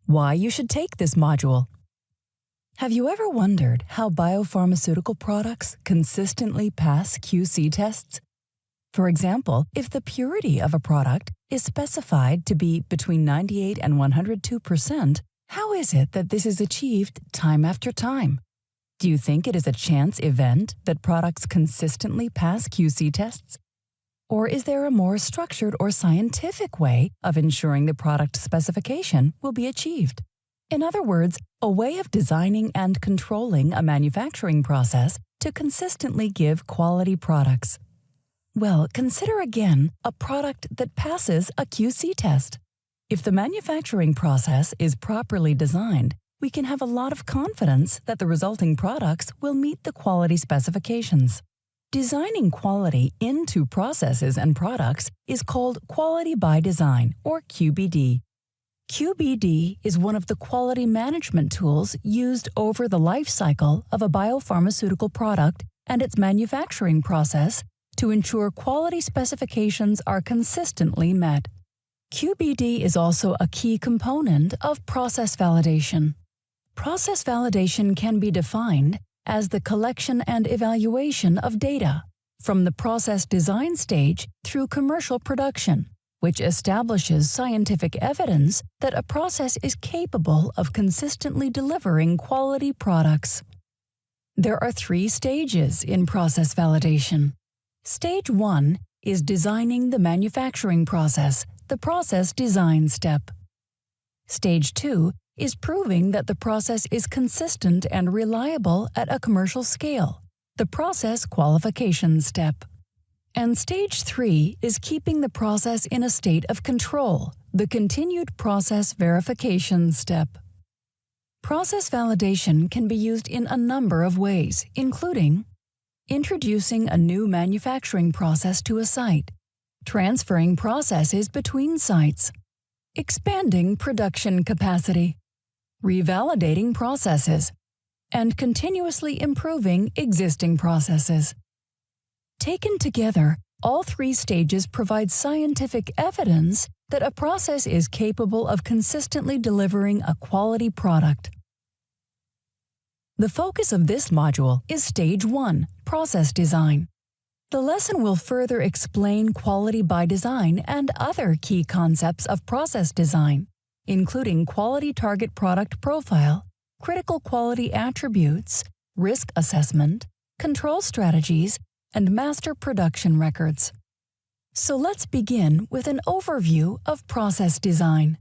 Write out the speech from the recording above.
Why you should take this module. Have you ever wondered how biopharmaceutical products consistently pass QC tests? For example, if the purity of a product is specified to be between 98 and 102%, how is it that this is achieved time after time? Do you think it is a chance event that products consistently pass QC tests? Or is there a more structured or scientific way of ensuring the product specification will be achieved? In other words, a way of designing and controlling a manufacturing process to consistently give quality products. Well, consider again a product that passes a QC test. If the manufacturing process is properly designed, we can have a lot of confidence that the resulting products will meet the quality specifications. Designing quality into processes and products is called quality by design, or QBD. QBD is one of the quality management tools used over the life cycle of a biopharmaceutical product and its manufacturing process to ensure quality specifications are consistently met. QBD is also a key component of process validation. Process validation can be defined as the collection and evaluation of data from the process design stage through commercial production, which establishes scientific evidence that a process is capable of consistently delivering quality products. There are 3 stages in process validation. Stage 1 is designing the manufacturing process, the process design step. Stage 2 is proving that the process is consistent and reliable at a commercial scale, the process qualification step. And Stage 3 is keeping the process in a state of control, the continued process verification step. Process validation can be used in a number of ways, including introducing a new manufacturing process to a site, transferring processes between sites, expanding production capacity, revalidating processes, and continuously improving existing processes. Taken together, all 3 stages provide scientific evidence that a process is capable of consistently delivering a quality product. The focus of this module is Stage 1, Process Design. The lesson will further explain quality by design and other key concepts of process design, including quality target product profile, critical quality attributes, risk assessment, control strategies, and master production records. So let's begin with an overview of process design.